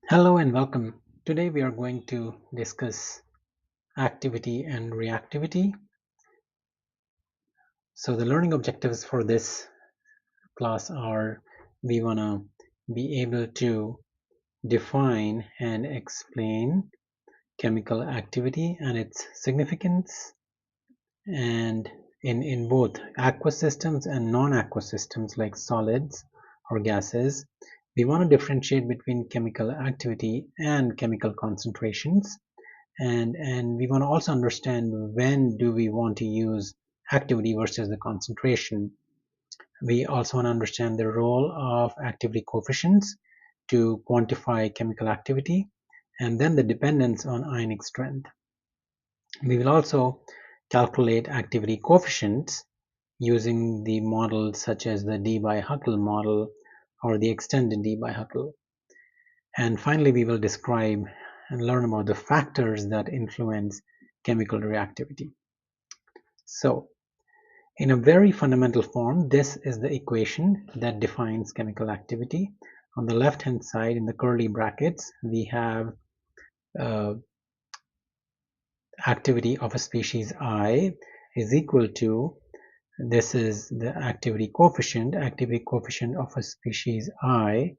Hello and welcome. Today we are going to discuss activity and reactivity. So the learning objectives for this class are we want to be able to define and explain chemical activity and its significance, and in both aqueous systems and non-aqueous systems like solids or gases. We want to differentiate between chemical activity and chemical concentrations, and we want to also understand when do we want to use activity versus the concentration. We also want to understand the role of activity coefficients to quantify chemical activity, and then the dependence on ionic strength. We will also calculate activity coefficients using the models such as the D by Huckel model or the extended D by Huckel. And finally, we will describe and learn about the factors that influence chemical reactivity. So, in a very fundamental form, this is the equation that defines chemical activity. On the left-hand side, in the curly brackets, we have uh, activity of a species I is equal to, this is the activity coefficient of a species I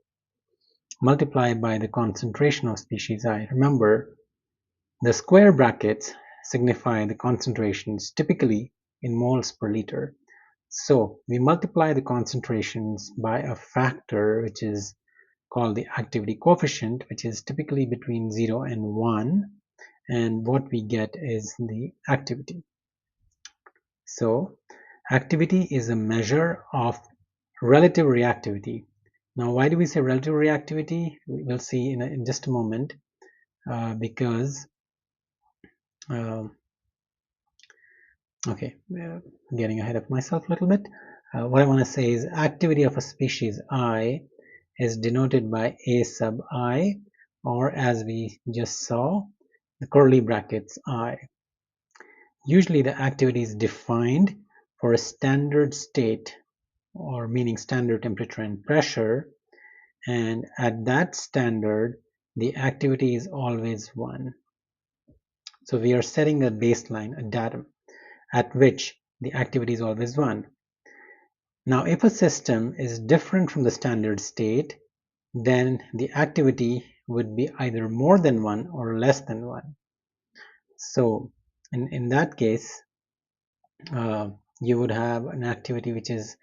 multiplied by the concentration of species I. Remember, the square brackets signify the concentrations, typically in moles per liter. So we multiply the concentrations by a factor which is called the activity coefficient, which is typically between 0 and 1, and what we get is the activity. So activity is a measure of relative reactivity. Now, why do we say relative reactivity? We'll see in just a moment, because okay, getting ahead of myself a little bit. What I want to say is activity of a species I is denoted by A sub I, or as we just saw, the curly brackets I. Usually the activity is defined for a standard state, or meaning standard temperature and pressure, and at that standard the activity is always 1. So we are setting a baseline, a datum, at which the activity is always 1. Now, if a system is different from the standard state, then the activity would be either more than 1 or less than 1. So, in that case, you would have an activity which is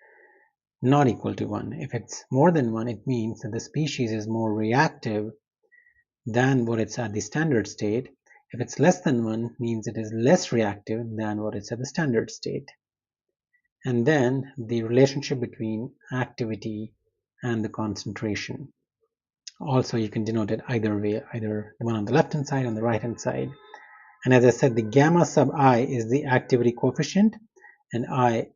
not equal to 1. If it's more than 1, it means that the species is more reactive than what it's at the standard state. If it's less than 1, means it is less reactive than what it's at the standard state. And then the relationship between activity and the concentration. Also, you can denote it either way, either the one on the left hand side, on the right hand side. And as I said, the gamma sub I is the activity coefficient, and I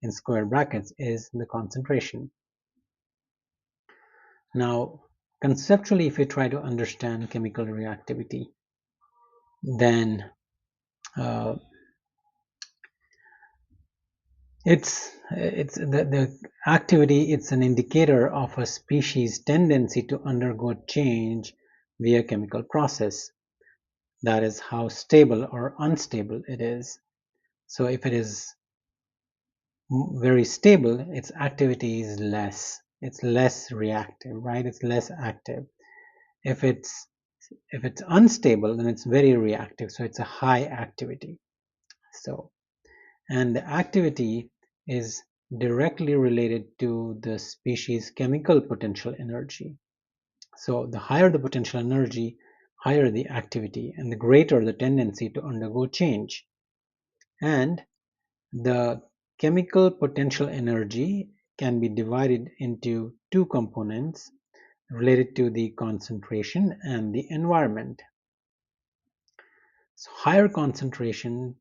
in square brackets is the concentration. Now, conceptually, if you try to understand chemical reactivity, then it's the activity, it's an indicator of a species' tendency to undergo change via chemical process. That is how stable or unstable it is. So if it is very stable, its activity is less. It's less reactive, right? It's less active. If it's unstable, then it's very reactive. So it's a high activity. So, and the activity is directly related to the species' chemical potential energy. So the higher the potential energy, higher the activity, and the greater the tendency to undergo change. And the chemical potential energy can be divided into two components related to the concentration and the environment. So higher concentration,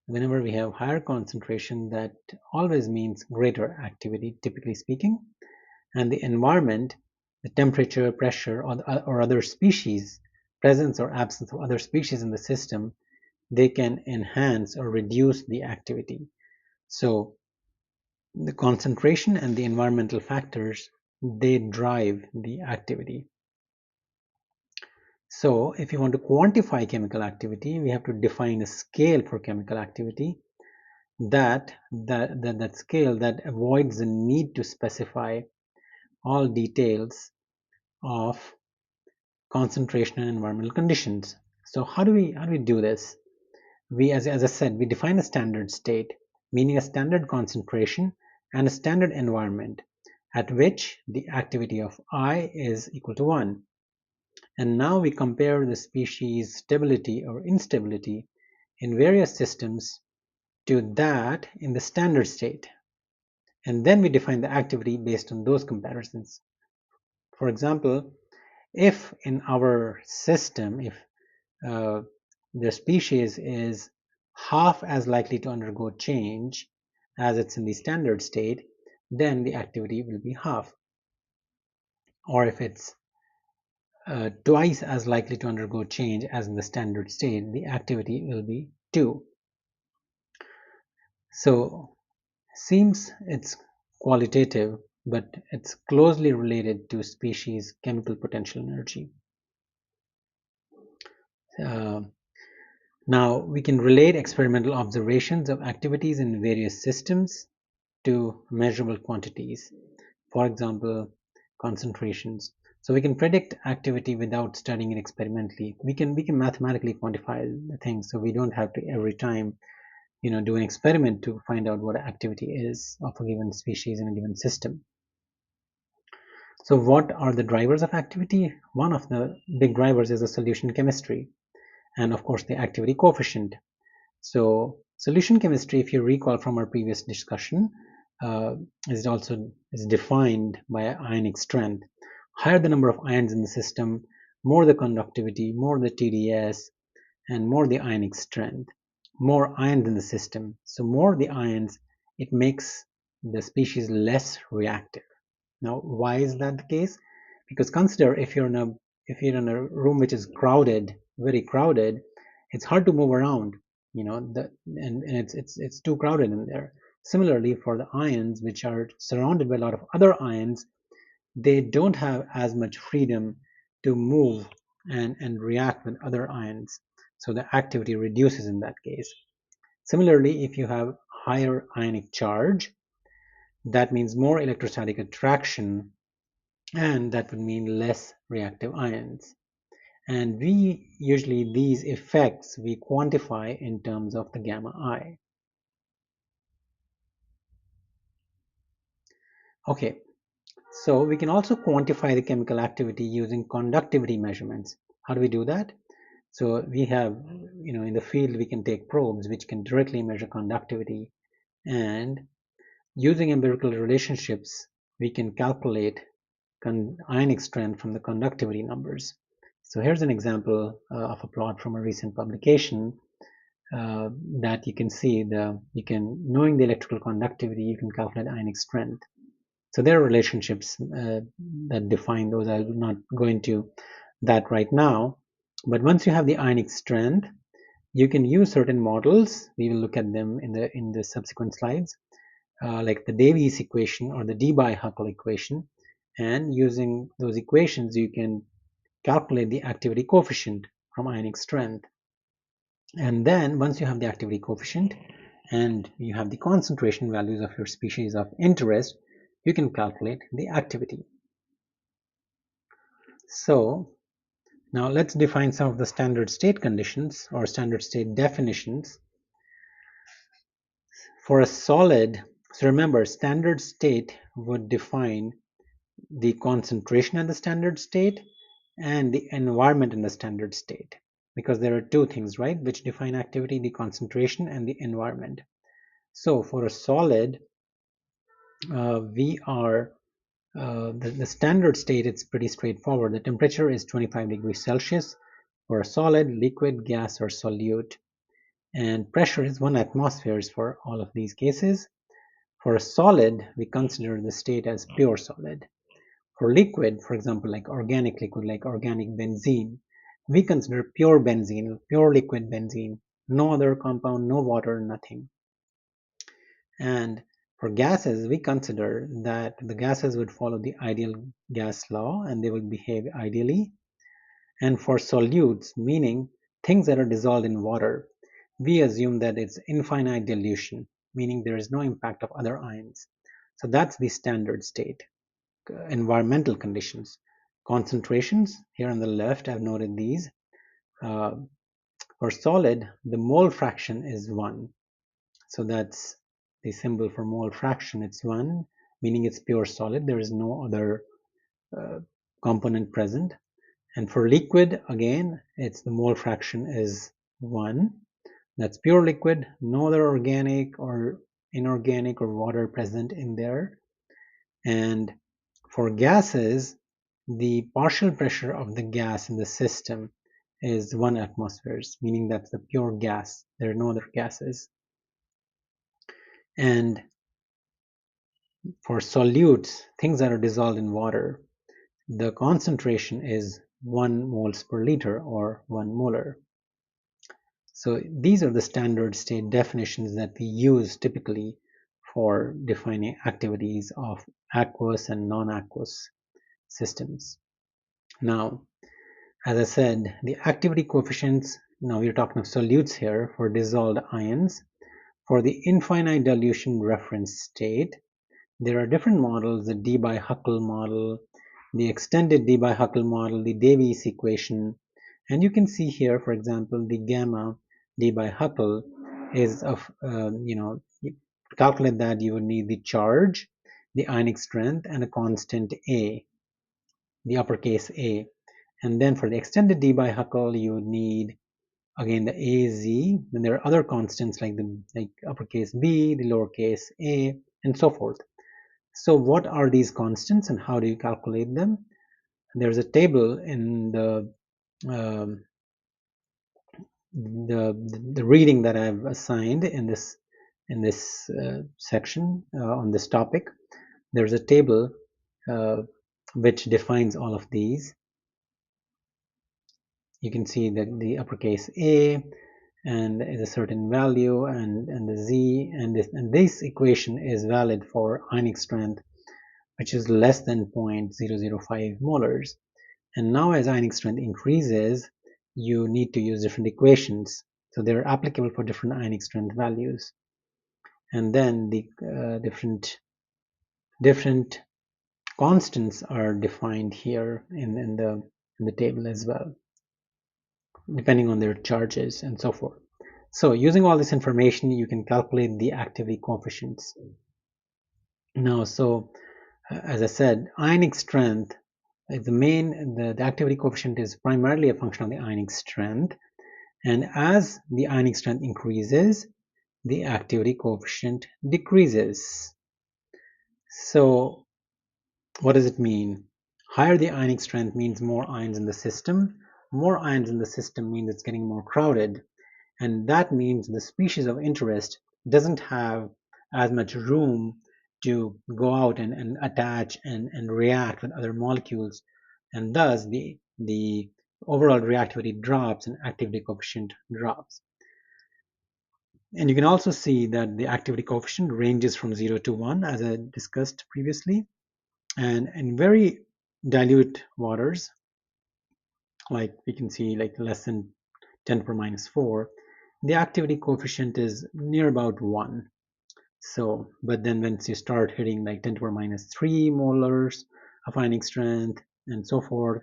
whenever we have higher concentration, that always means greater activity, typically speaking. And the environment, the temperature, pressure, or other species, presence or absence of other species in the system, they can enhance or reduce the activity. So the concentration and the environmental factors, they drive the activity. So if you want to quantify chemical activity, we have to define a scale for chemical activity that scale that avoids the need to specify all details of concentration and environmental conditions. So how do we do this? We, as I said, we define a standard state, meaning a standard concentration and a standard environment at which the activity of I is equal to 1. And now we compare the species stability or instability in various systems to that in the standard state. And then we define the activity based on those comparisons. For example, if in our system, if uh, the species is half as likely to undergo change as it's in the standard state, then the activity will be half. Or if it's twice as likely to undergo change as in the standard state, the activity will be 2. So seems it's qualitative, but it's closely related to species chemical potential energy. Uh, Now we can relate experimental observations of activities in various systems to measurable quantities. For example, concentrations. So we can predict activity without studying it experimentally. We can mathematically quantify the things, so we don't have to every time do an experiment to find out what activity is of a given species in a given system. So what are the drivers of activity? One of the big drivers is the solution chemistry, and of course the activity coefficient. So solution chemistry, if you recall from our previous discussion, is defined by ionic strength. Higher the number of ions in the system, more the conductivity, more the TDS, and more the ionic strength. More ions in the system, so more the ions, it makes the species less reactive. Now, why is that the case? Because consider if you're in a room which is crowded, very crowded, it's hard to move around, and it's too crowded in there. Similarly, for the ions which are surrounded by a lot of other ions, they don't have as much freedom to move and react with other ions. So the activity reduces in that case. Similarly, if you have higher ionic charge, that means more electrostatic attraction, and that would mean less reactive ions. And we usually these effects we quantify in terms of the gamma I. Okay, so we can also quantify the chemical activity using conductivity measurements. How do we do that? So we have, in the field we can take probes which can directly measure conductivity, and using empirical relationships we can calculate ionic strength from the conductivity numbers. So here's an example of a plot from a recent publication uh, that you can see knowing the electrical conductivity, you can calculate ionic strength. So there are relationships that define those. I'll not go into that right now, but once you have the ionic strength, you can use certain models. We will look at them in the subsequent slides, like the Davies equation or the Debye-Huckel equation, and using those equations you can calculate the activity coefficient from ionic strength. And then once you have the activity coefficient and you have the concentration values of your species of interest, you can calculate the activity. So now let's define some of the standard state conditions or standard state definitions for a solid. So remember, standard state would define the concentration in the standard state and the environment in the standard state, because there are two things, right, which define activity: the concentration and the environment. So for a solid, we are the standard state, it's pretty straightforward. The temperature is 25 degrees Celsius for a solid, liquid, gas, or solute, and pressure is 1 atmosphere for all of these cases. For a solid, we consider the state as pure solid. For liquid, for example, like organic liquid, like organic benzene, we consider pure benzene, pure liquid benzene, no other compound, no water, nothing. And for gases, we consider that the gases would follow the ideal gas law and they will behave ideally. And for solutes, meaning things that are dissolved in water, we assume that it's infinite dilution, meaning there is no impact of other ions. So that's the standard state. Environmental conditions. Concentrations, here on the left, I've noted these. Uh, for solid, the mole fraction is 1. So that's the symbol for mole fraction. It's 1, meaning it's pure solid. There is no other uh, component present. And for liquid, again, it's the mole fraction is 1. That's pure liquid, no other organic or inorganic or water present in there. And for gases, the partial pressure of the gas in the system is 1 atmospheres, meaning that's the pure gas. There are no other gases. And for solutes, things that are dissolved in water, the concentration is 1 moles per liter or 1 molar. So these are the standard state definitions that we use typically for defining activities of aqueous and non-aqueous systems. Now, as I said, the activity coefficients, now we're talking of solutes here for dissolved ions. For the infinite dilution reference state, there are different models, the d by Huckel model, the extended d by Huckel model, the Davies equation, and you can see here, for example, the gamma d by Huckel is of, you calculate that you would need the charge, the ionic strength, and a constant A, the uppercase A. And then for the extended d by Huckel, you would need again the AZ. Then there are other constants like uppercase B, the lowercase a, and so forth. So what are these constants and how do you calculate them? There's a table in um, the reading that I've assigned in this section on this topic. There's a table uh, which defines all of these. You can see that the uppercase A and is a certain value and the Z, and this equation is valid for ionic strength, which is less than 0.005 molars. And now as ionic strength increases, you need to use different equations. So they're applicable for different ionic strength values. And then the different constants are defined here in the table as well, depending on their charges and so forth. So using all this information, you can calculate the activity coefficients. Now, so as I said, ionic strength is the activity coefficient is primarily a function of the ionic strength. And as the ionic strength increases, the activity coefficient decreases. So what does it mean? Higher the ionic strength means more ions in the system. More ions in the system means it's getting more crowded. And that means the species of interest doesn't have as much room to go out and attach and react with other molecules. And thus the overall reactivity drops and activity coefficient drops. And you can also see that the activity coefficient ranges from 0 to 1, as I discussed previously. And in very dilute waters, like we can see like less than 10 to the minus 4, the activity coefficient is near about 1. So, but then once you start hitting like 10 to the minus 3 molars of ionic strength and so forth,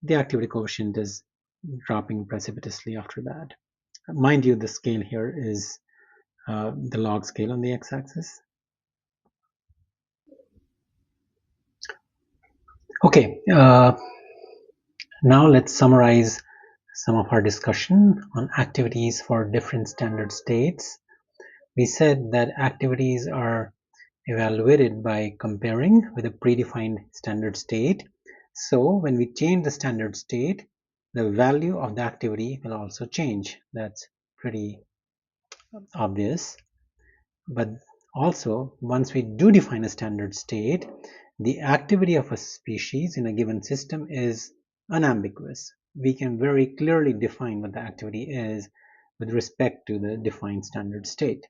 the activity coefficient is dropping precipitously after that. Mind you, the scale here is the log scale on the x-axis. Okay, now let's summarize some of our discussion on activities for different standard states. We said that activities are evaluated by comparing with a predefined standard state. So when we change the standard state, the value of the activity will also change. That's pretty obvious. But also, once we do define a standard state, the activity of a species in a given system is unambiguous. We can very clearly define what the activity is with respect to the defined standard state.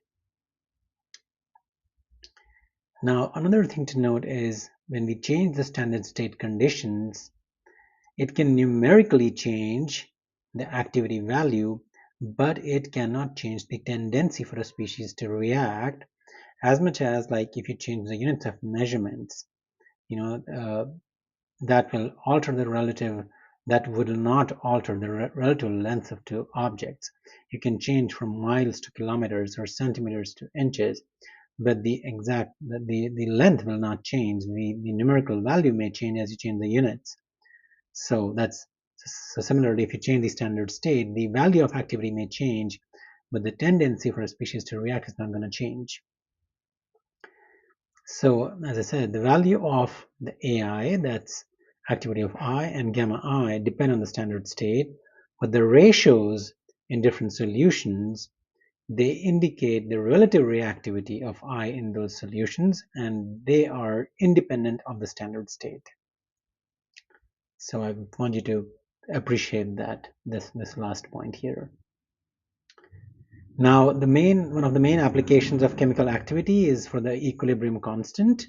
Now, another thing to note is when we change the standard state conditions, It can numerically change the activity value, but it cannot change the tendency for a species to react as much as like if you change the units of measurements, that will alter the relative, that would not alter the relative length of two objects. You can change from miles to kilometers or centimeters to inches, but the length will not change. The numerical value may change as you change the units. So similarly, if you change the standard state, the value of activity may change, but the tendency for a species to react is not going to change. So as I said, the value of the AI, that's activity of I, and gamma I depend on the standard state, but the ratios in different solutions, they indicate the relative reactivity of I in those solutions, and they are independent of the standard state. So I want you to appreciate that, this last point here. Now, one of the main applications of chemical activity is for the equilibrium constant.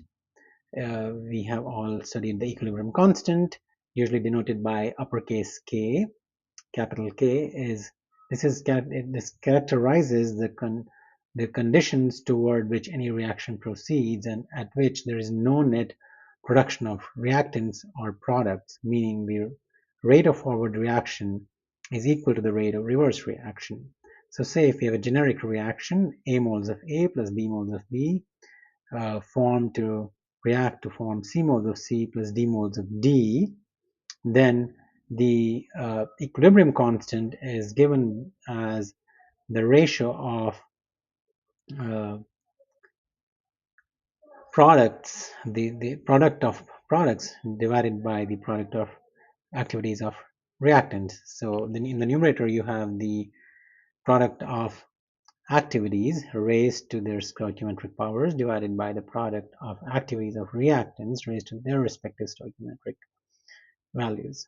We have all studied the equilibrium constant, usually denoted by uppercase K. Capital K is this characterizes the conditions toward which any reaction proceeds and at which there is no net production of reactants or products, meaning the rate of forward reaction is equal to the rate of reverse reaction. So say if you have a generic reaction, A moles of A plus B moles of B form to react to form C moles of C plus D moles of D, then the equilibrium constant is given as the ratio of products, the product of products divided by the product of activities of reactants. So then in the numerator you have the product of activities raised to their stoichiometric powers divided by the product of activities of reactants raised to their respective stoichiometric values.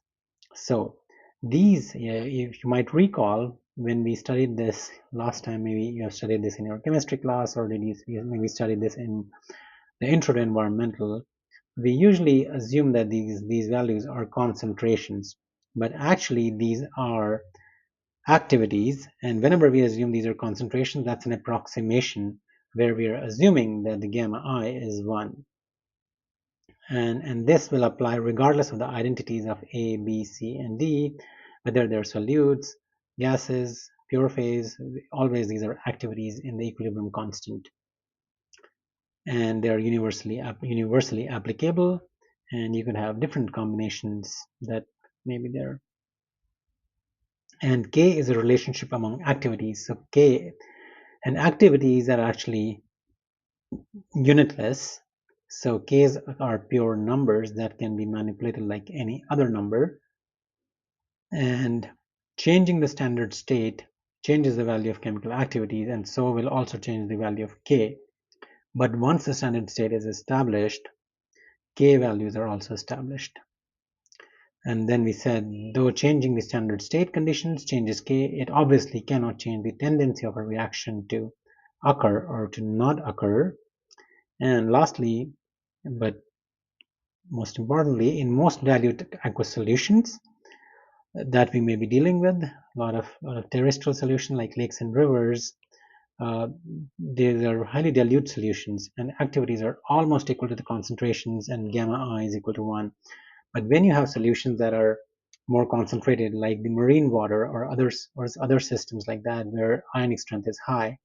So these, if you might recall, when we studied this last time, maybe you have studied this in your chemistry class, or did you maybe studied this in the intro to environmental, we usually assume that these values are concentrations, but actually these are activities, and whenever we assume these are concentrations, that's an approximation where we are assuming that the gamma I is 1. And this will apply regardless of the identities of A, B, C, and D, whether they're solutes, gases, pure phase. Always these are activities in the equilibrium constant, and they are universally applicable, and you can have different combinations that may be there. And K is a relationship among activities. So K and activities are actually unitless. So K's are pure numbers that can be manipulated like any other number. And changing the standard state changes the value of chemical activities, and so will also change the value of K. But once the standard state is established, K values are also established. And then we said, though changing the standard state conditions changes K, it obviously cannot change the tendency of a reaction to occur or to not occur. And lastly, but most importantly, in most dilute aqueous solutions that we may be dealing with, a lot of terrestrial solutions like lakes and rivers, these are highly dilute solutions, and activities are almost equal to the concentrations, and gamma I is equal to 1. But when you have solutions that are more concentrated, like the marine water or other systems like that, where ionic strength is high,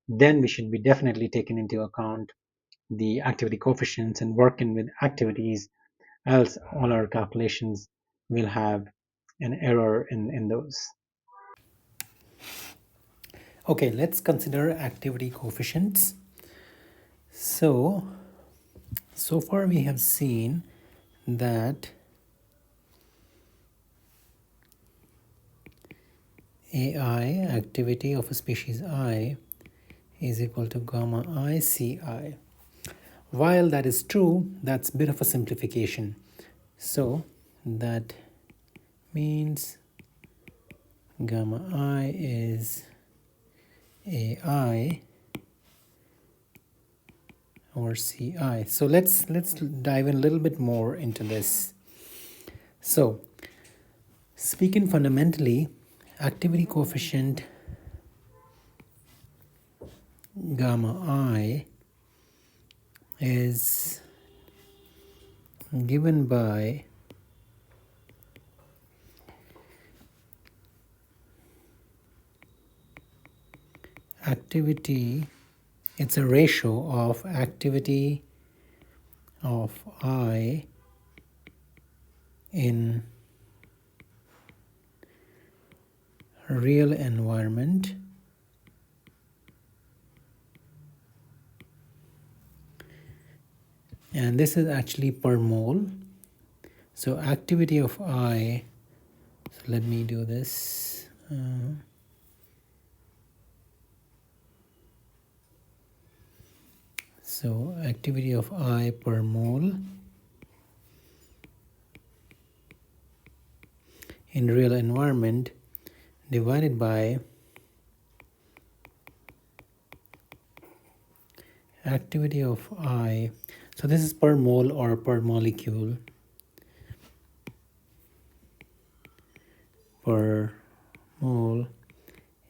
then we should be definitely taking into account the activity coefficients and working with activities, else all our calculations will have an error in those. Okay, let's consider activity coefficients. So far we have seen that AI, activity of a species I, is equal to gamma I Ci. While that is true, that's a bit of a simplification. So that means gamma I is AI or Ci. So let's dive in a little bit more into this. So Speaking fundamentally, activity coefficient gamma I is given by activity, it's a ratio of activity of I in real environment and this is actually per mole. So activity of I, so let me do this. So activity of I per mole in real environment divided by activity of I. So this is per mole or per molecule per mole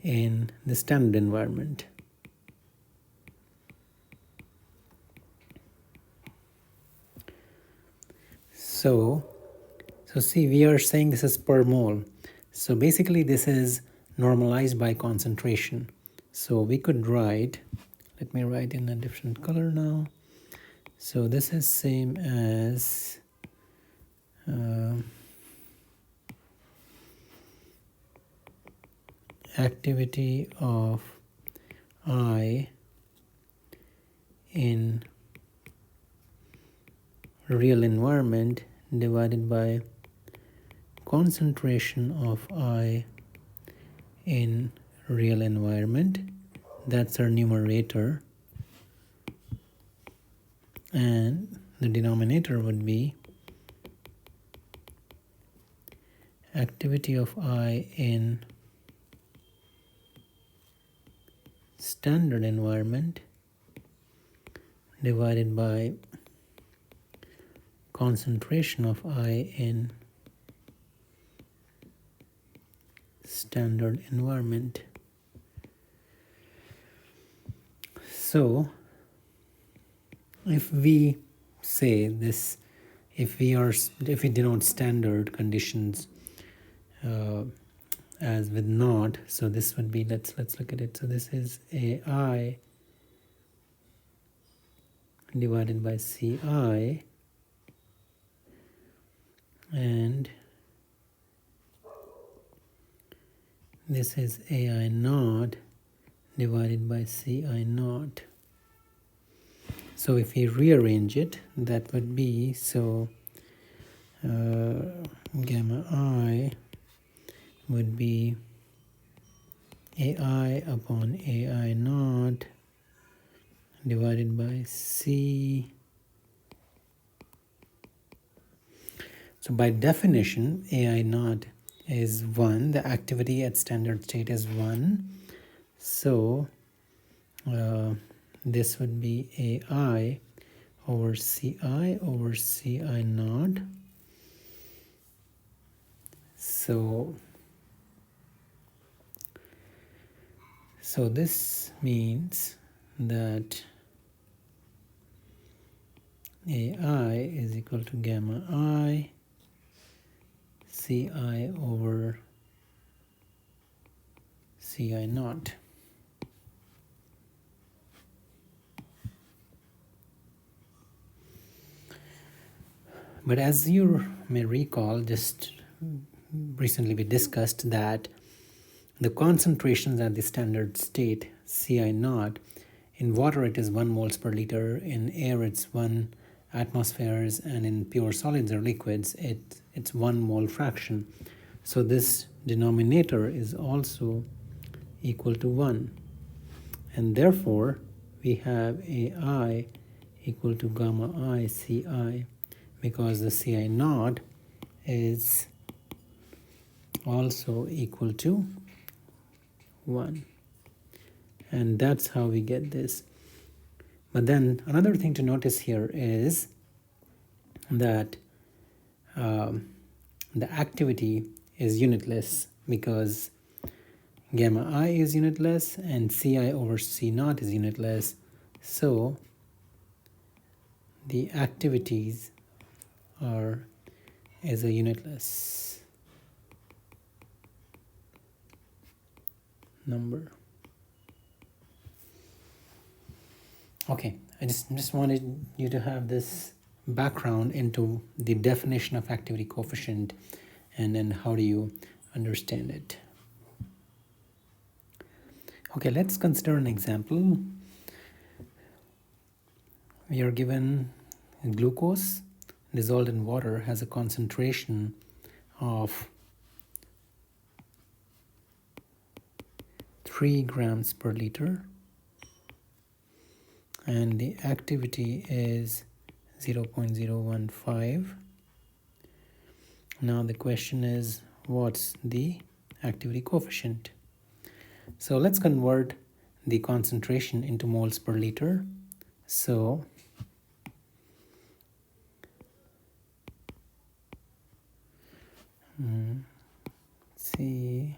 in the standard environment. So see, we are saying this is per mole. So basically this is normalized by concentration. So we could write, let me write in a different color now. So this is same as activity of I in real environment divided by concentration of I in real environment. That's our numerator. And the denominator would be activity of I in standard environment divided by concentration of I in standard environment. So if we say this, if we denote standard conditions as with not, so this would be, let's look at it. So this is AI divided by CI, and this is AI naught divided by CI naught. So if we rearrange it, that would be, so gamma I would be AI upon AI naught divided by C. So by definition, AI naught is 1. The activity at standard state is 1. So this would be AI over CI naught. So this means that AI is equal to gamma I CI over CI naught. But as you may recall, just recently we discussed that the concentrations at the standard state, CI naught, in water it is 1 moles per liter, in air it's 1 atmospheres, and in pure solids or liquids it's 1 mole fraction. So this denominator is also equal to 1. And therefore, we have AI equal to gamma I CI, because the CI naught is also equal to 1. And that's how we get this. But then another thing to notice here is that the activity is unitless because gamma I is unitless and Ci over C naught is unitless. So the activities is a unitless number. Okay, I just wanted you to have this background into the definition of activity coefficient and then how do you understand it. Okay, let's consider an example. We are given glucose dissolved in water has a concentration of 3 grams per liter and the activity is 0.015. Now the question is, what's the activity coefficient? So let's convert the concentration into moles per liter. So see,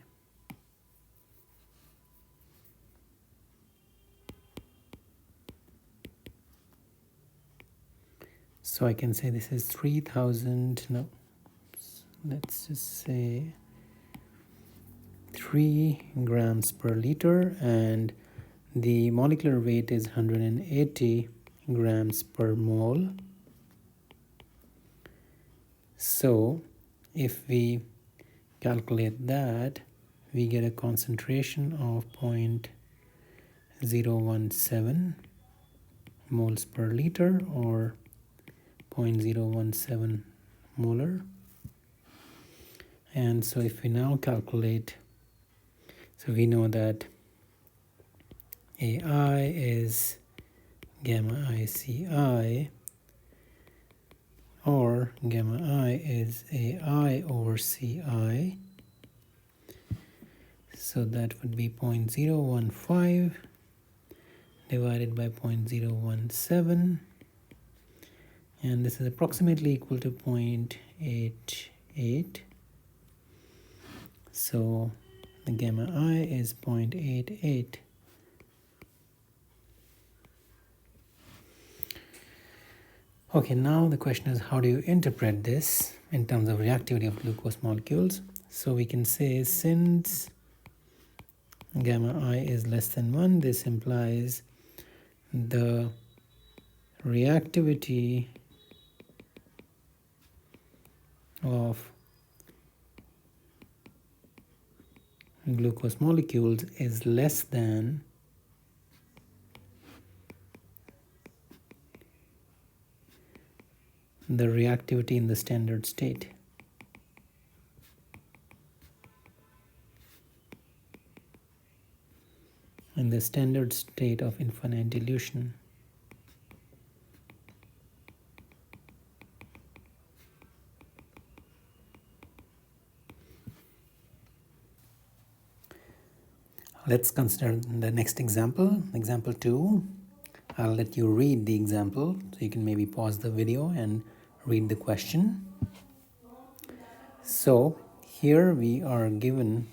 so I can say this is 3000, no, let's just say 3 grams per liter and the molecular weight is 180 grams per mole. So if we calculate that, we get a concentration of 0.017 moles per liter or 0.017 molar. And so if we now calculate, so we know that AI is gamma ICI or gamma I is AI over CI. So that would be 0.015 divided by 0.017 and this is approximately equal to 0.88. So the gamma I is 0.88. Okay, now the question is, how do you interpret this in terms of reactivity of glucose molecules? So we can say since gamma I is less than 1, this implies the reactivity of glucose molecules is less than the reactivity in the standard state. In the standard state of infinite dilution. Let's consider the next example, example 2. I'll let you read the example, so you can maybe pause the video and read the question. So here we are given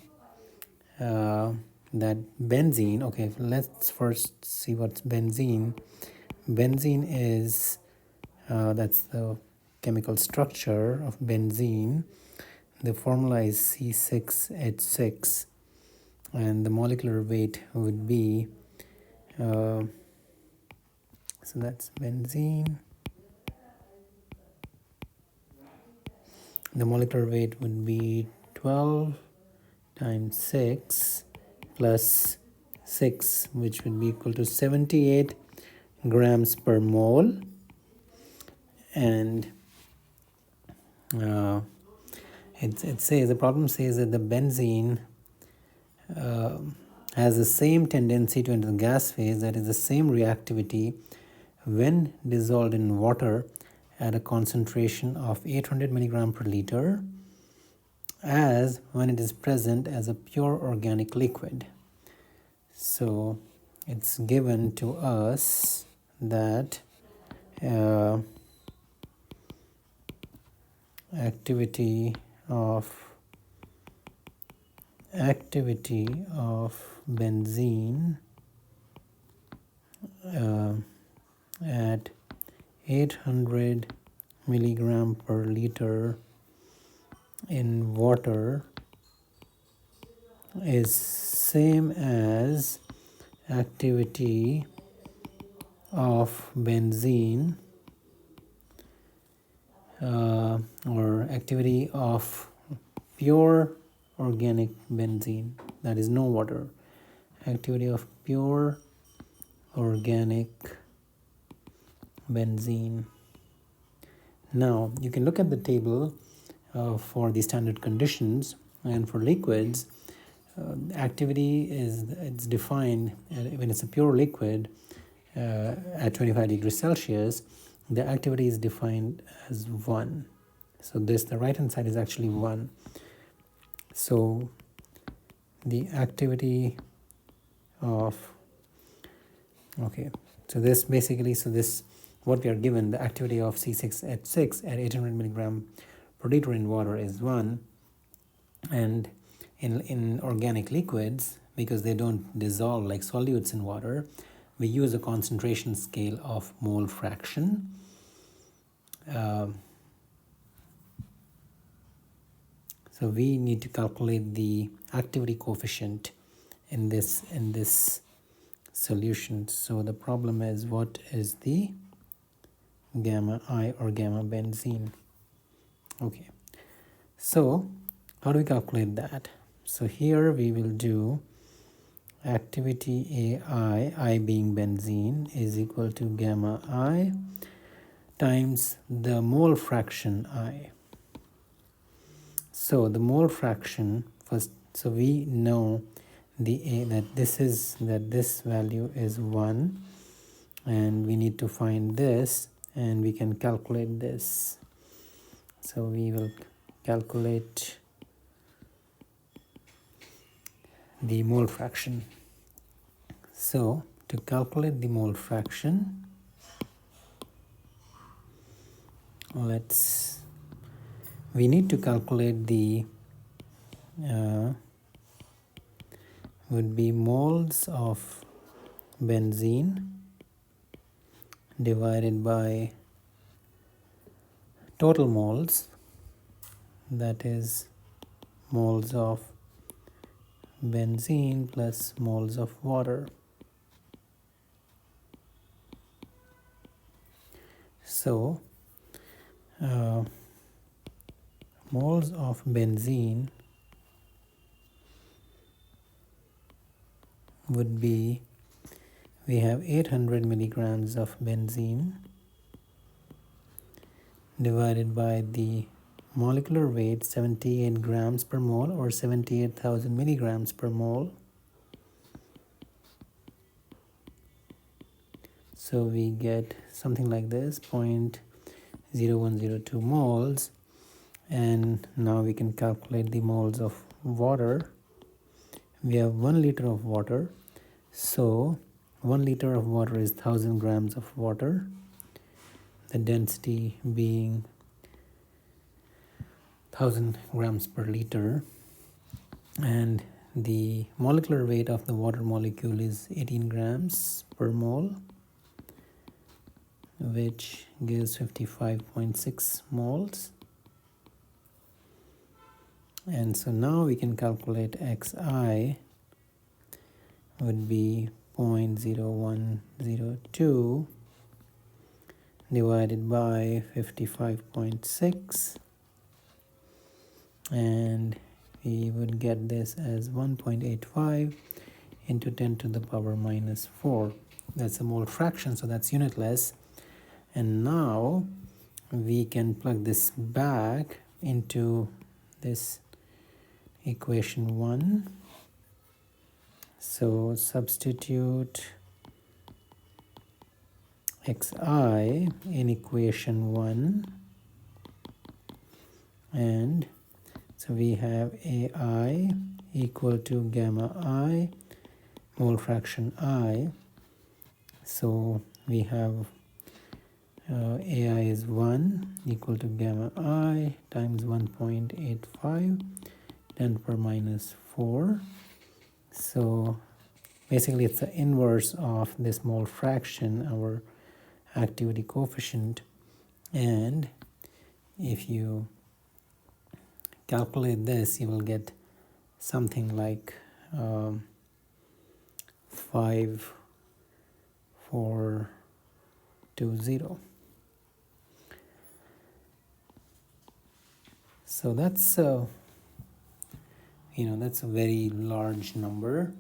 that benzene, okay, let's first see what's benzene. Benzene is, that's the chemical structure of benzene. The formula is C6H6 and the molecular weight would be, so that's benzene. The molecular weight would be 12 times 6 plus 6, which would be equal to 78 grams per mole. And it says, the problem says that the benzene has the same tendency to enter the gas phase, that is the same reactivity when dissolved in water at a concentration of 800 milligram per liter as when it is present as a pure organic liquid. So it's given to us that activity of activity of benzene at 800 milligram per liter in water is same as activity of benzene or activity of pure organic benzene, that is no water, activity of pure organic benzene. Now you can look at the table for the standard conditions, and for liquids activity is it's defined when it's a pure liquid at 25 degrees Celsius, the activity is defined as 1. So this, the right hand side is actually 1. So the activity of, okay, so this basically, so this what we are given, the activity of C6H6 at 800 milligram per liter in water is 1, and in organic liquids, because they don't dissolve like solutes in water, we use a concentration scale of mole fraction. So we need to calculate the activity coefficient in this solution. So the problem is, what is the gamma I or gamma benzene? Okay, so how do we calculate that? So here we will do activity AI, I being benzene, is equal to gamma I times the mole fraction I. So the mole fraction first, so we know the A, that this value is 1, and we need to find this, and we can calculate this. So we will calculate the mole fraction. So to calculate the mole fraction, we need to calculate the would be moles of benzene divided by total moles, that is moles of benzene plus moles of water. So moles of benzene would be, we have 800 milligrams of benzene divided by the molecular weight 78 grams per mole, or 78,000 milligrams per mole. So we get something like this, 0.0102 moles. And now we can calculate the moles of water. We have 1 liter of water, so 1 liter of water is 1000 grams of water, the density being 1000 grams per liter, and the molecular weight of the water molecule is 18 grams per mole, which gives 55.6 moles. And so now we can calculate Xi would be 0.0102 divided by 55.6, and we would get this as 1.85 into 10 to the power minus 4. That's a mole fraction, so that's unitless. And now we can plug this back into this equation 1. So substitute Xi in equation 1, and so we have AI equal to gamma I, mole fraction I. So we have AI is 1 equal to gamma I times 1.85 10 to the power minus 4. So basically it's the inverse of this mole fraction, our activity coefficient. And if you calculate this, you will get something like 5420. So that's that's a very large number.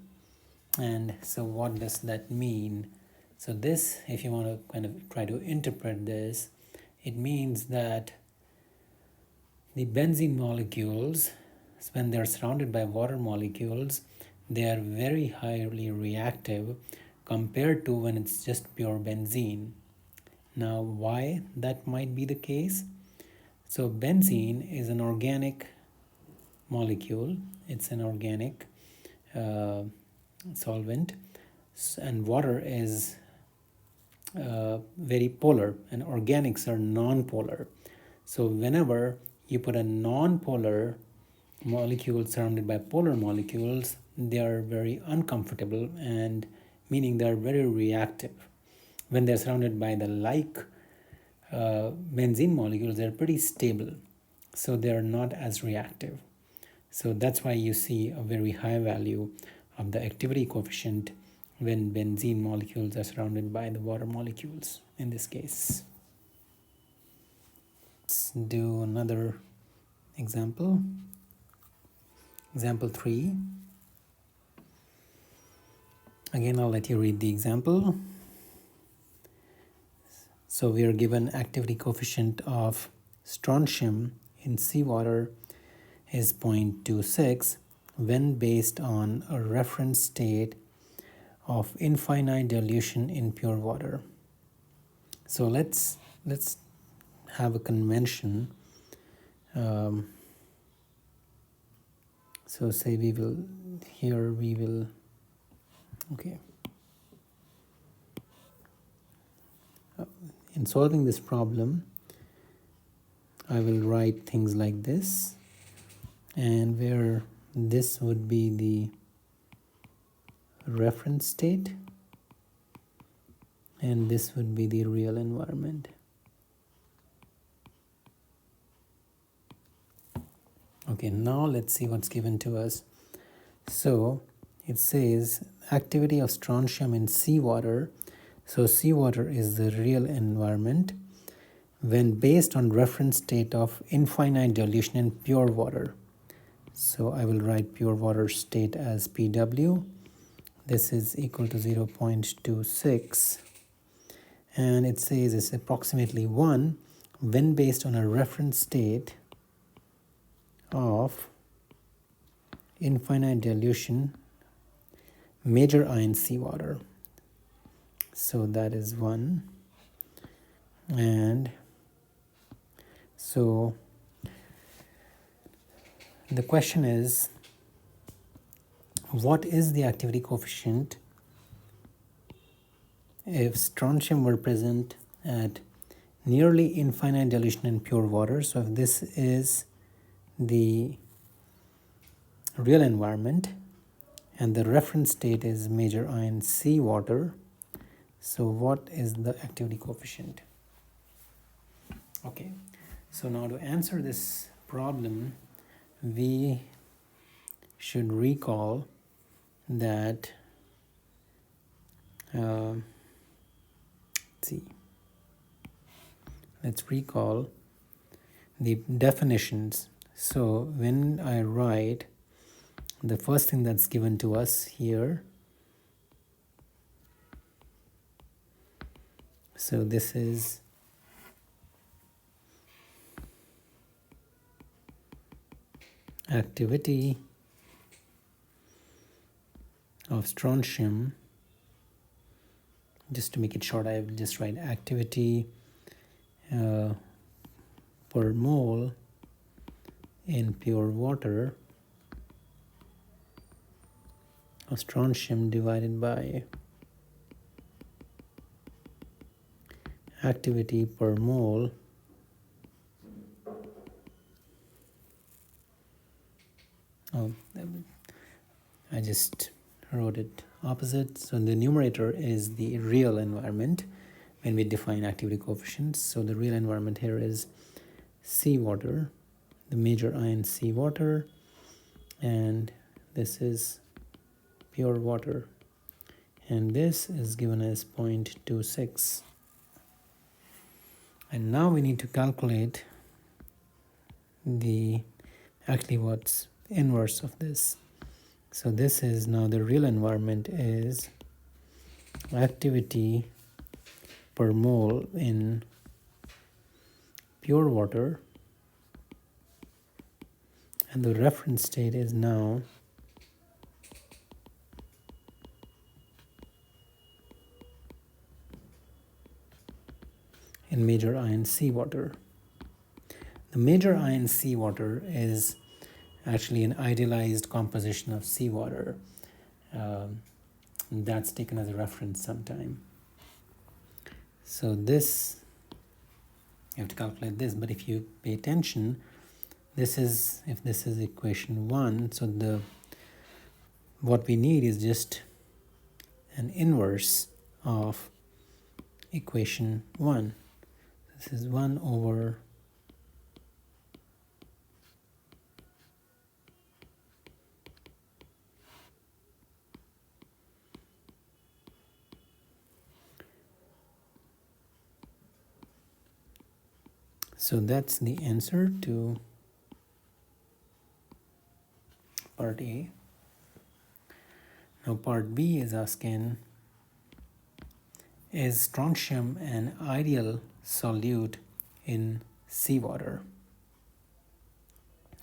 And so what does that mean? So this, if you want to kind of try to interpret this, it means that the benzene molecules, when they're surrounded by water molecules, they are very highly reactive compared to when it's just pure benzene. Now, why that might be the case? So benzene is an organic molecule. It's an organic solvent, and water is very polar, and organics are non-polar. So whenever you put a non-polar molecule surrounded by polar molecules, they are very uncomfortable, and meaning they are very reactive. When they're surrounded by the like benzene molecules, they're pretty stable, so they're not as reactive. So that's why you see a very high value of the activity coefficient when benzene molecules are surrounded by the water molecules in this case. Let's do another example. Example 3. Again, I'll let you read the example. So we are given activity coefficient of strontium in seawater is 0.26 when based on a reference state of infinite dilution in pure water. So let's have a convention. So say we will okay. In solving this problem, I will write things like this, and where this would be the reference state and this would be the real environment. Okay, now let's see what's given to us. So it says activity of strontium in seawater. So seawater is the real environment when based on reference state of infinite dilution in pure water. So I will write pure water state as PW. This is equal to 0.26, and it says it's approximately 1 when based on a reference state of infinite dilution major ion seawater. So that is 1. And so the question is, what is the activity coefficient if strontium were present at nearly infinite dilution in pure water? So if this is the real environment and the reference state is major ion seawater, so what is the activity coefficient? Okay, so now to answer this problem, we should recall that let's recall the definitions. So when I write the first thing that's given to us here, so this is activity of strontium. Just to make it short, I will just write activity per mole in pure water of strontium divided by activity per mole Oh, I just wrote it opposite. So the numerator is the real environment when we define activity coefficients. So the real environment here is seawater, the major ion seawater, and this is pure water. And this is given as 0.26. And now we need to calculate the actually what's inverse of this. So this is now the real environment is activity per mole in pure water, and the reference state is now in major ion seawater. The major ion seawater is actually an idealized composition of seawater. That's taken as a reference sometime. So this, you have to calculate this, but if you pay attention, this is, if this is equation 1, so the what we need is just an inverse of equation 1. This is 1 over so that's the answer to part A. Now part B is asking, is strontium an ideal solute in seawater?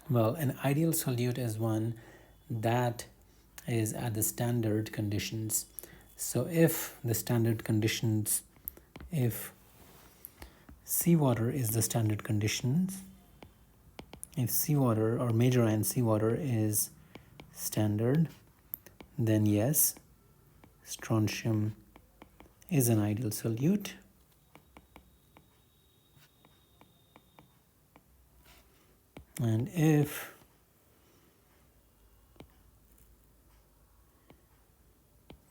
Well, an ideal solute is one that is at the standard conditions. So if the standard conditions, if seawater is the standard conditions, if seawater or major ion seawater is standard, then yes, strontium is an ideal solute. And if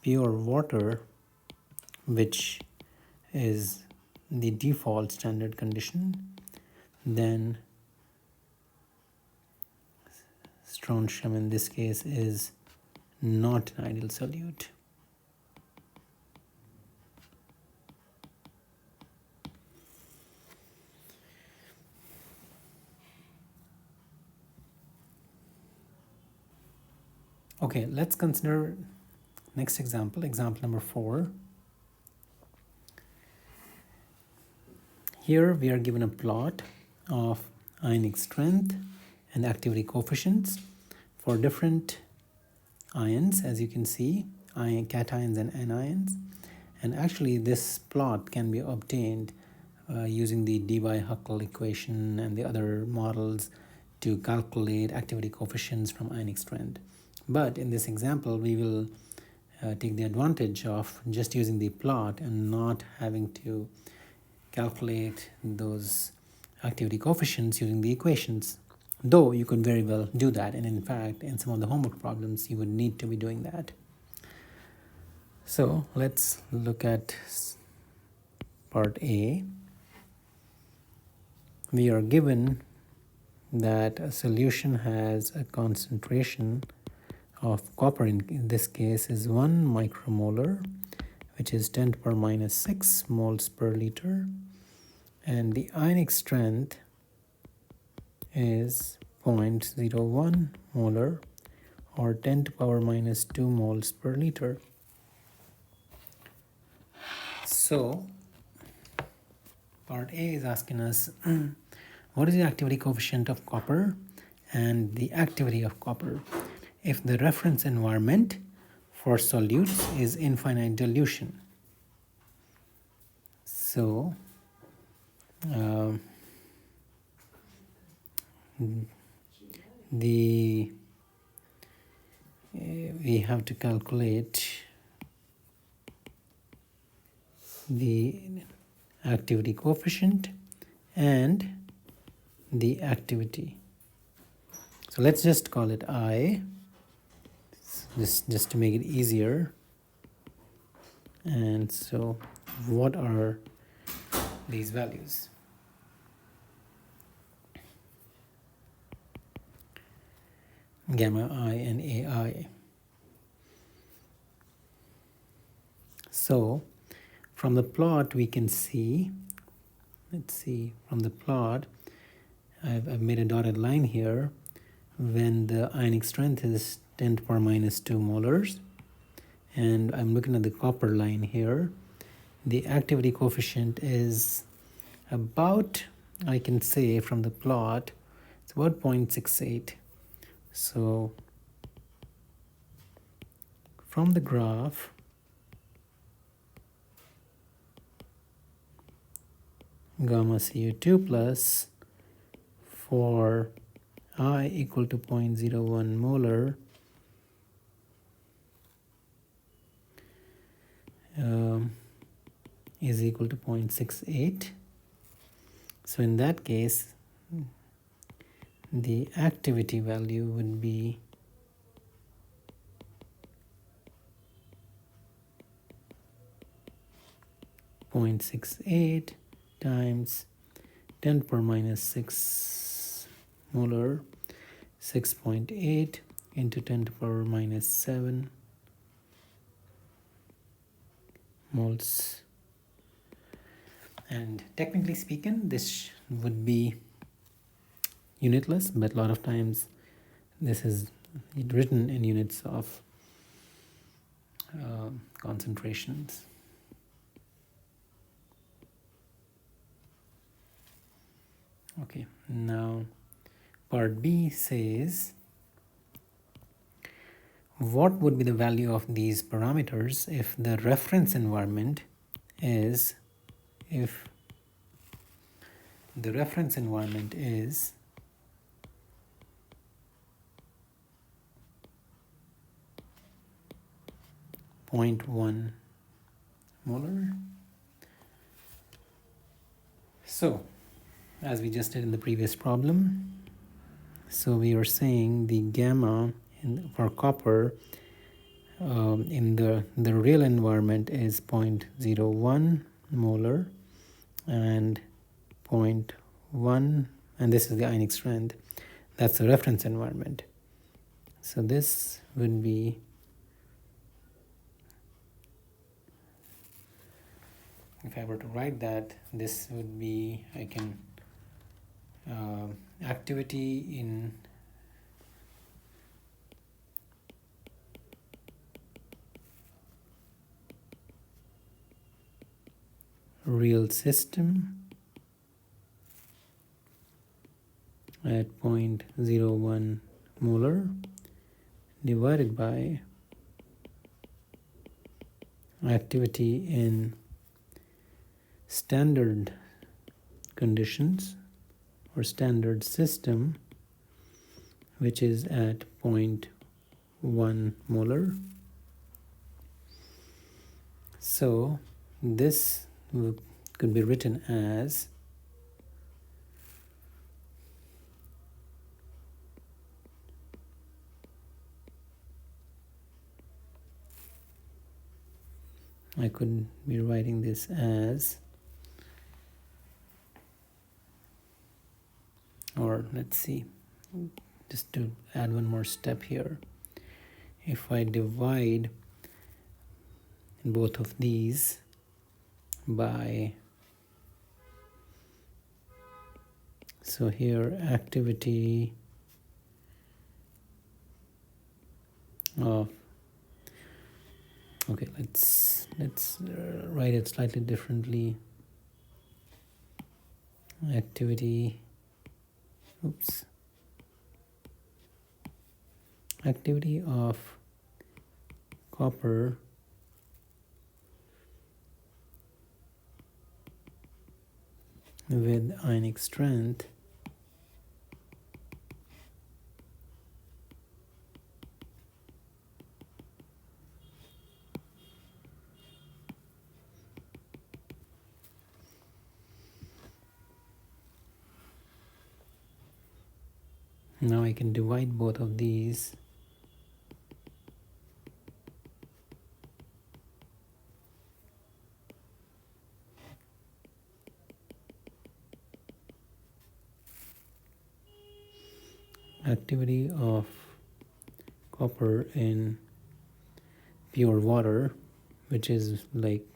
pure water, which is the default standard condition, then strontium in this case is not an ideal solute. Okay, let's consider next example, example number 4. Here we are given a plot of ionic strength and activity coefficients for different ions, as you can see, cations and anions. And actually this plot can be obtained using the Debye-Huckel equation and the other models to calculate activity coefficients from ionic strength. But in this example, we will take the advantage of just using the plot and not having to calculate those activity coefficients using the equations. Though you could very well do that, and in fact, in some of the homework problems, you would need to be doing that. So let's look at part A. We are given that a solution has a concentration of copper, in this case is 1 micromolar, which is 10 to the power minus 6 moles per liter, and the ionic strength is 0.01 molar or 10 to the power minus 2 moles per liter. So part A is asking us what is the activity coefficient of copper and the activity of copper if the reference environment for solutes is infinite dilution. So we have to calculate the activity coefficient and the activity. So let's just call it I, just to make it easier. And so what are these values? Gamma I and AI. So from the plot we can see, let's see, from the plot I've made a dotted line here. When the ionic strength is 10 to the power minus 2 molars, and I'm looking at the copper line here, the activity coefficient is about, I can say from the plot, it's about 0.68. So from the graph, gamma Cu2 plus for I equal to 0.01 molar, is equal to 0.68. So in that case, the activity value would be 0.68 times 10 to the power minus 6 molar, 6.8 into 10 to the power minus 7 moles. And technically speaking, this would be unitless, but a lot of times this is written in units of concentrations. Okay, now part B says what would be the value of these parameters if the reference environment is, if the reference environment is 0.1 molar. So as we just did in the previous problem, so we are saying the gamma for copper in the real environment is 0.01 molar and 0.1, and this is the ionic strength. That's the reference environment. So this would be if I were to write that, this would be, I can activity in real system at 0.01 molar divided by activity in standard conditions or standard system, which is at 0.1 molar. So this could be written as I could be writing this as, or let's see, just to add one more step here, if I divide both of these by, so here activity of, okay, let's write it slightly differently. Activity, oops, activity of copper with ionic strength Now I can divide both of these. Activity of copper in pure water, which is like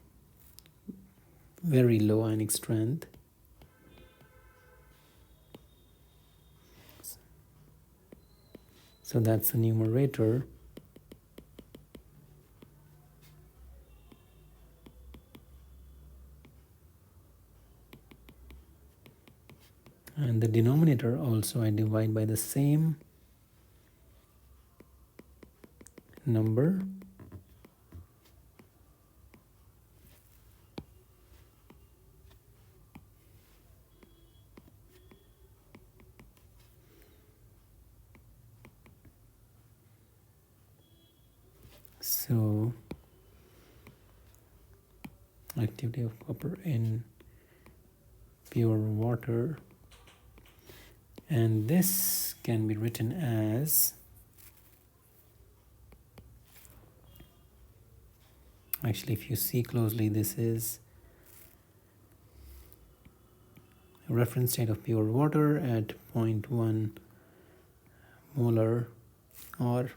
very low ionic strength. So that's the numerator. And the denominator also I divide by the same number. So activity of copper in pure water, and this can be written as, actually if you see closely, this is a reference state of pure water at 0.1 molar or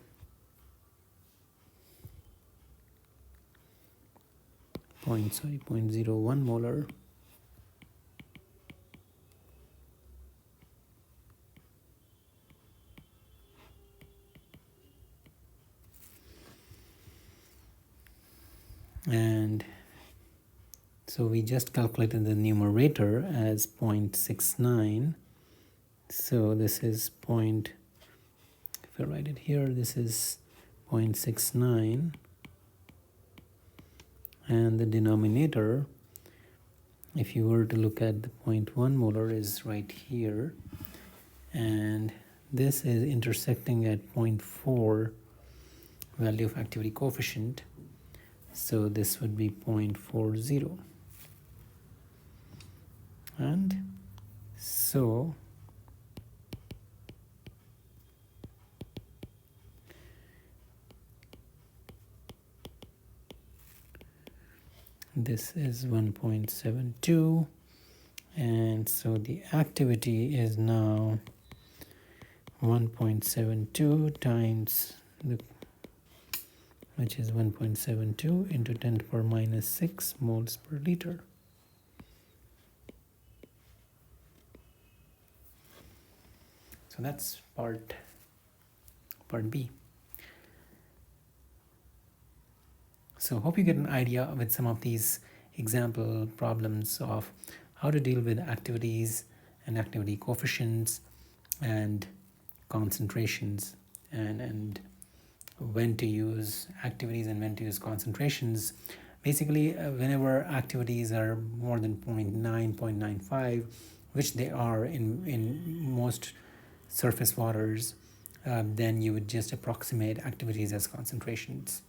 0.01 molar. And so we just calculated the numerator as 0.69. So this is if I write it here, this is 0.69. And the denominator, if you were to look at the 0.1 molar, is right here. And this is intersecting at 0.4 value of activity coefficient. So this would be 0.40. And so this is 1.72, and so the activity is now 1.72 times the, which is 1.72 into 10 to the power minus 6 moles per liter. So that's part B. So hope you get an idea with some of these example problems of how to deal with activities and activity coefficients and concentrations, and when to use activities and when to use concentrations. Basically, whenever activities are more than 0.9, 0.95, which they are in most surface waters, then you would just approximate activities as concentrations.